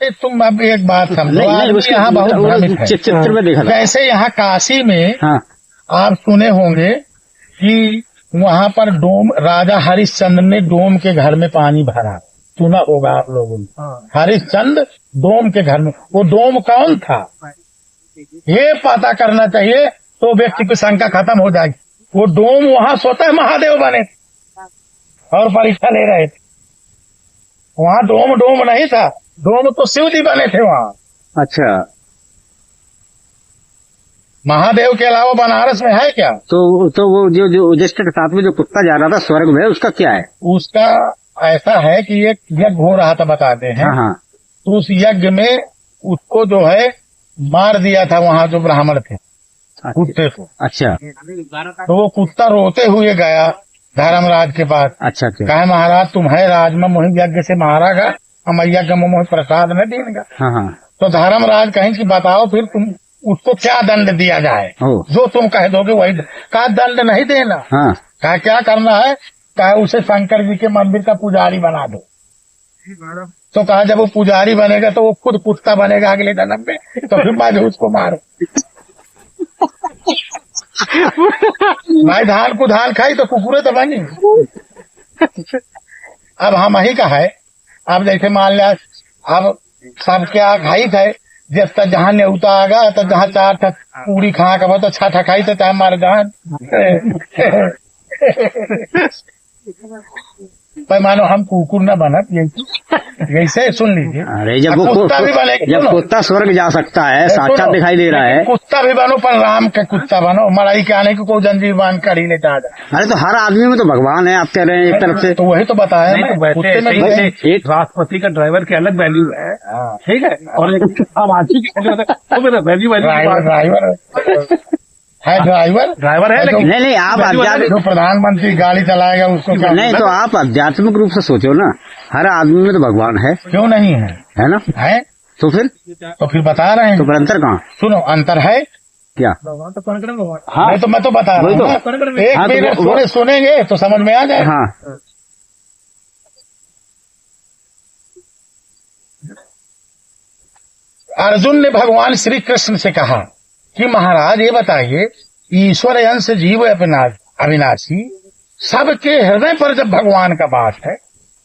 तुम अब एक बात समझो, यहाँ बहुत भ्रमित है। चित्र में देखा जैसे यहाँ काशी में हाँ आप सुने होंगे कि वहाँ पर डोम, राजा हरिश्चंद्र ने डोम के घर में पानी भरा, सुना होगा आप लोगों ने। हरिश्चंद्र डोम के घर में, वो डोम कौन था ये पता करना चाहिए, तो व्यक्ति की शंका खत्म हो जाएगी। वो डोम वहाँ स्वतः महादेव बने और परीक्षा ले रहे थे। वहाँ डोम नहीं था, डोम तो शिव जी बने थे वहाँ। अच्छा, महादेव के अलावा बनारस में है क्या? तो वो जो उद्दिष्ट के साथ में जो कुत्ता जा रहा था स्वर्ग में, उसका क्या है? उसका ऐसा है कि एक यज्ञ हो रहा था, बताते हैं। हाँ। तो उस यज्ञ में उसको जो है मार दिया था वहाँ जो ब्राह्मण थे, कुत्ते को। अच्छा, तो वो कुत्ता रोते हुए गया धर्मराज के पास। अच्छा, कहे महाराज तुम है राज में मोहि यज्ञ से मारागा, हम यज्ञ में मोहि प्रसाद न देगा। हाँ। तो धर्मराज कहें कि बताओ फिर तुम उसको क्या दंड दिया जाए, जो तुम कह दोगे वही। कहा दंड नहीं देना। हाँ। कहा क्या करना है? कहा उसे शंकर जी के मंदिर का पुजारी बना दो। तो कहा जब वो पुजारी बनेगा तो वो खुद कुत्ता बनेगा अगले जन्म में, तो फिर बाद उसको मारो। भाई धान को धान खाई तो कुकुरे तो बनी। अब हम ही का है, अब जैसे मान लिया अब सब क्या खाई थे, जब तक जहाँ न्योता आगा तो जहाँ 4 पूरी खा का तो 6 खाई तो चाहे मार जहान। पर मानो हम कुकुर न बनत, यैसे सुन लीजिए। अरे जब कुत्ता भी बने, जब कुत्ता स्वर्ग जा सकता है, साक्षात दिखाई दे रहा है। कुत्ता भी बनो पर राम के कुत्ता बनो, मड़ाई के आने की कोई जंजीर बांध कर ही नहीं चाहता। अरे तो हर आदमी में तो भगवान है, आप कह रहे हैं एक तरफ से। तो वही तो बताया एक राष्ट्रपति का ड्राइवर की अलग वैल्यू है, ठीक है, और आम आदमी की वैल्यू ड्राइवर है, ड्राइवर है, लेकिन नहीं आप जो प्रधानमंत्री गाड़ी चलाएगा उसको क्या? नहीं, तो आप आध्यात्मिक रूप से सोचो ना, हर आदमी में तो भगवान है। क्यों नहीं है? है ना? है तो फिर बता रहे हैं। तो फिर अंतर कहाँ? सुनो, अंतर है क्या? हाँ, नहीं तो मैं तो बता रहा हूँ। एक मिनट सुनेंगे तो समझ में आ जाए। हाँ। अर्जुन ने भगवान श्री कृष्ण से कहा कि महाराज ये बताइए, ईश्वर अंश जीव अविनाशी, सबके हृदय पर जब भगवान का वास है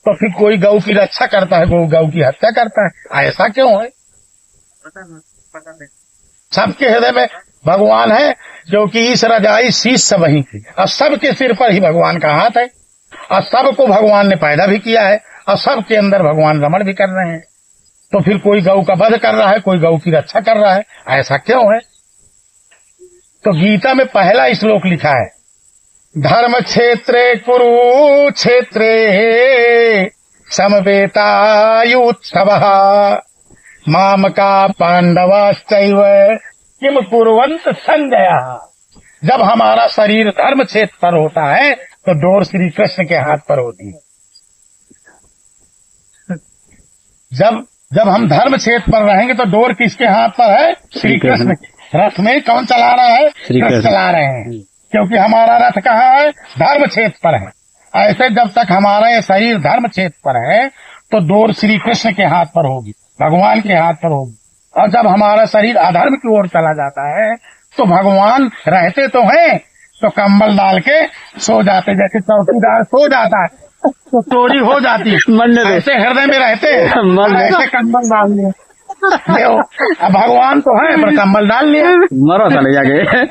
तो फिर कोई गौ की रक्षा करता है, गौ की हत्या करता है, ऐसा क्यों है? सबके हृदय में भगवान है, क्योंकि इस रजाई शीश सब वही थी, और सबके सिर पर ही भगवान का हाथ है, और सबको भगवान ने पैदा भी किया है, और सबके अंदर भगवान रमण भी कर रहे हैं। तो फिर कोई गौ का वध कर रहा है, कोई गौ की रक्षा कर रहा है, ऐसा क्यों है? तो गीता में पहला श्लोक लिखा है, धर्म क्षेत्रे कुरुक्षेत्रे समवेतायुत्सवः मामका पांडवाश्चैव किम कुर्वन्त संजयः। जब हमारा शरीर धर्म क्षेत्र पर होता है तो डोर श्री कृष्ण के हाथ पर होती है। जब हम धर्म क्षेत्र पर रहेंगे तो डोर किसके हाथ पर है? श्री कृष्ण के। रथ में कौन चला रहा है? कृष्ण चला रहे हैं, क्योंकि हमारा रथ कहाँ है? धर्म क्षेत्र पर है। ऐसे जब तक हमारा ये शरीर धर्म क्षेत्र पर है तो डोर श्री कृष्ण के हाथ पर होगी, भगवान के हाथ पर होगी। और जब हमारा शरीर अधर्म की ओर चला जाता है तो भगवान रहते तो हैं, तो कंबल डाल के सो जाते, जैसे चौकीदार सो जाता है तो चोरी हो जाती है, ऐसे हृदय में रहते हैं, ऐसे कंबल डाल लिया। अब भगवान तो है पर कंबल डाल लिया, मरो चले जाके।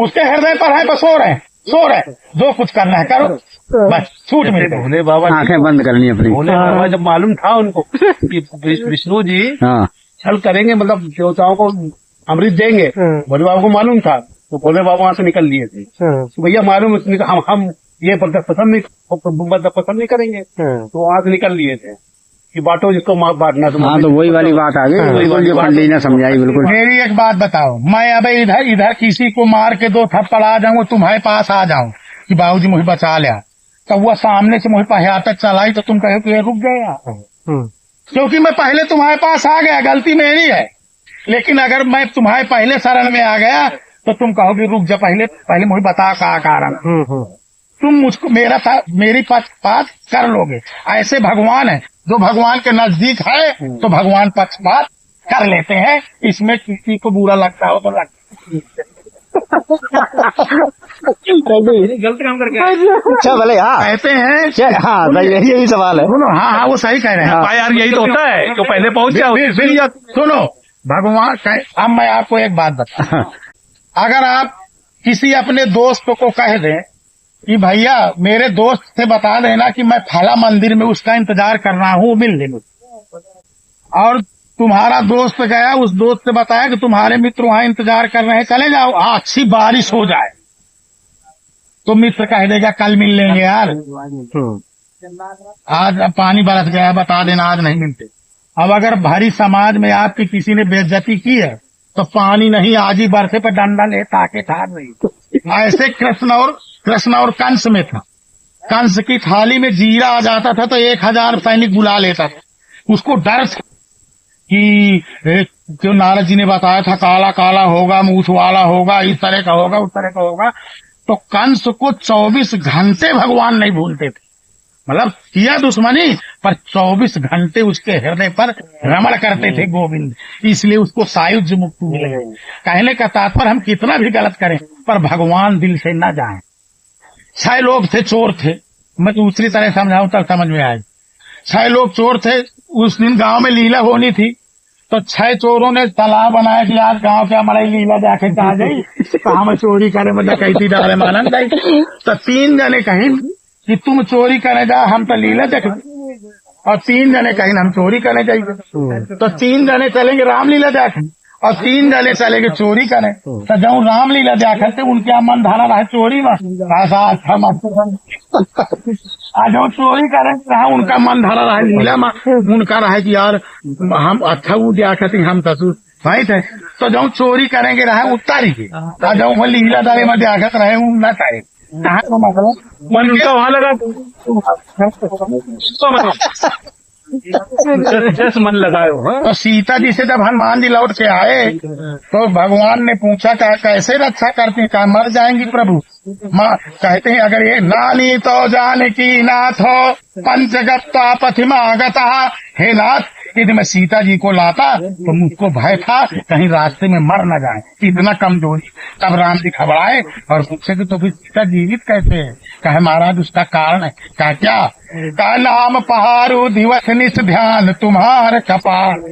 उसके हृदय पर है तो सो रहे, जो कुछ करना है करो, बस छूट मिल गई। भोले बाबा आंखें बंद करनी अपनी। भोले बाबा जब मालूम था उनको कि विष्णु जी छल करेंगे, मतलब देवताओं को अमृत देंगे, भोले बाबा को मालूम था, तो भोले बाबा वहाँ से निकल लिए थे। तो भैया मालूम हम ये पसंद नहीं करेंगे, तो वहाँ से निकल लिए थे कि बांटो जिसको बांटना। तो वही वाली बात आ गई, पंडित ने समझाई बिल्कुल। मेरी एक बात बताओ, मैं अब इधर किसी को मार के 2 थप्पड़ आ जाऊँ, तुम्हारे पास आ जाऊँ कि बाबूजी मुझे बचा लिया, तो वो सामने से मुझे पहाड़ तक चलाई तो तुम कहो कि ये रुक गया, क्योंकि मैं पहले तुम्हारे पास आ गया, गलती मेरी है। लेकिन अगर मैं तुम्हारे पहले शरण में आ गया तो तुम कहोगे रुक जा, पहले मुझे बता का कारण। तुम मुझको मेरी पक्षपात कर लोगे। ऐसे भगवान है, जो भगवान के नजदीक है तो भगवान पक्षपात कर लेते हैं। इसमें किसी को बुरा लगता हो तो लगता गलत काम करके अच्छा भले हाँ कहते हैं। हाँ यही सवाल है। सुनो, हाँ वो सही कह रहे हैं। यार यही तो होता है, जो पहले पहुंच जाओ। सुनो, भगवान अब मैं आपको एक बात बता, अगर आप किसी अपने दोस्त को कह दें कि भैया मेरे दोस्त से बता देना कि मैं फला मंदिर में उसका इंतजार कर रहा हूँ, मिल ले मुझे, और तुम्हारा दोस्त गया, उस दोस्त से बताया कि तुम्हारे मित्र वहां इंतजार कर रहे हैं, चले जाओ, अच्छी बारिश हो जाए तो मित्र कह देगा कल मिल लेंगे यार, आज पानी बरस गया, बता देना आज नहीं मिलते। अब अगर भारी समाज में आपकी किसी ने बेइज्जती की है तो पानी नहीं, आज ही बरसे पर डंडा ले ताके ठार नहीं। ऐसे कृष्ण और कंस में था। कंस की थाली में जीरा आ जाता था तो 1000 सैनिक बुला लेता था, उसको डर था कि जो नारद जी ने बताया था काला काला होगा, मूछ वाला होगा, इस तरह का होगा, उस तरह का होगा। तो कंस को 24 घंटे भगवान नहीं भूलते थे, मतलब किया दुश्मनी पर 24 घंटे उसके हृदय पर रमण करते थे गोविंद, इसलिए उसको सायुज्य मुक्ति मिल गई। कहने का तात्पर्य हम कितना भी गलत करें पर भगवान दिल से न जाएं। 6 लोग थे, चोर थे, मैं दूसरी तरह समझाऊं तब समझ में आए। 6 लोग चोर थे, उस दिन गांव में लीला होनी थी तो 6 चोरों ने तालाब बनाया कि आज गांव के हमारा लीला जाके कहा जाए तो हम चोरी करे, मतलब कैसी डाले मानन जाए। तो 3 जने कहीं कि तुम चोरी करे जा, हम तो लीला देख, और 3 जने कहीं हम चोरी करे जाइए। तो 3 जने चलेंगे रामलीला देख और 3 जने चलेंगे चोरी करे। तो जब रामलीला देखते थे उनके मन धारा रहा चोरी में, ऐसा अच्छा मत जो चोरी करेंगे उनका मन धारा रहा लीला में, उनका रहा कि यार हम अच्छा वो देखते हम ससुर भाई थे। तो जो चोरी करेंगे रहे उतारी के, जब लीला दारे में देखते रहे न चाहे तो मतलब मन उनका वहां लगा जैसे मन लगाए हो। तो सीता जी से जब हनुमान जी लौट के आए तो भगवान ने पूछा कैसे रक्षा करते हैं, कहा मर जाएंगी प्रभु। माँ कहते हैं अगर ये नानी तो जानकी नाथ हो पंचगत्ता पथिमागता, हे नाथ यदि मैं सीता जी को लाता तो मुझको भय था कहीं रास्ते में मर न जाए, इतना कमजोरी। तब राम जी घबराए और पूछे कि तो फिर सीता जीवित कैसे है? कहे महाराज उसका कारण है। कहा क्या? कहा नाम पहाड़ू दिवस निश ध्यान तुम्हार कपाल,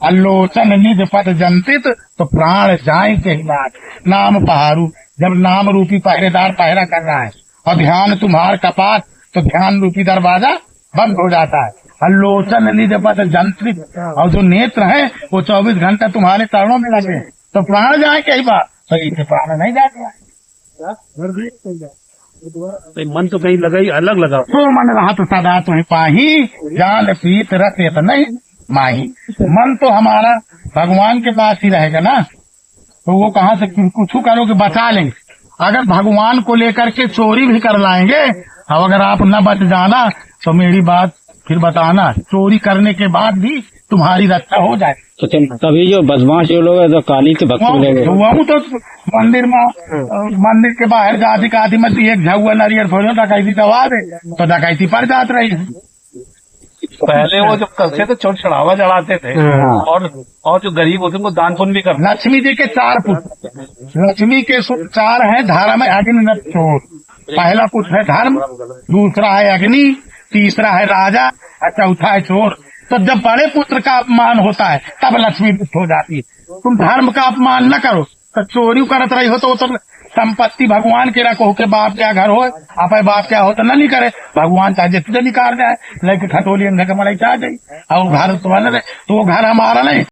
अल्लोचन निज पद जंतित तो प्राण जाए के हिलात। नाम पहाड़ू, जब नाम रूपी पहरेदार पहरा कर रहा है और ध्यान तुम्हार कपाट तो ध्यान रूपी दरवाजा बंद हो जाता है। अल्लोचन निज पद जंत्रित, और जो नेत्र है वो 24 घंटा तुम्हारे चरणों में लगे तो प्राण जाए कई बार, तो इसे प्राण नहीं जाते। मन तो कहीं लगा ही अलग लगा, तो मन रहा तो सदा तुम्हें पाही, जान प्रीत रत तो नहीं माही। मन तो हमारा भगवान के पास ही रहेगा ना, तो वो कहाँ से कुछ करो कि बचा लेंगे। अगर भगवान को लेकर के चोरी भी कर लाएंगे, अब अगर आप न बच जाना तो मेरी बात फिर बताना, चोरी करने के बाद भी तुम्हारी रक्षा हो जाए। तो तभी जो बदमाश जो लोग है तो काली के भक्त मिलेंगे। वो तो मंदिर में मंदिर के बाहर जाती काती मत एक झुआ नारियल फोड़ो डकैती दबा दे तो डकैती पड़ जात रही है। पहले वो जब करते थे चोट चढ़ावा चढ़ाते थे और जो गरीब होते उनको दान पुण्य भी करते। लक्ष्मी जी के 4 पुत्र, लक्ष्मी के 4 हैं धर्म अग्नि न चोर। पहला पुत्र है धर्म, दूसरा है अग्नि, तीसरा है राजा और चौथा है चोर। तो जब बड़े पुत्र का अपमान होता है तब लक्ष्मी पुष्ट हो जाती है। तुम धर्म का अपमान न करो तो चोरी करत रही हो तो संपत्ति भगवान के रखो के बाप क्या घर हो आप बाप क्या हो तो नहीं करे, भगवान चाहे जितने निकाल जाए लेकिन खटोली अंधे के मलाई चाह जाए और घर तो वो घर हमारा नहीं।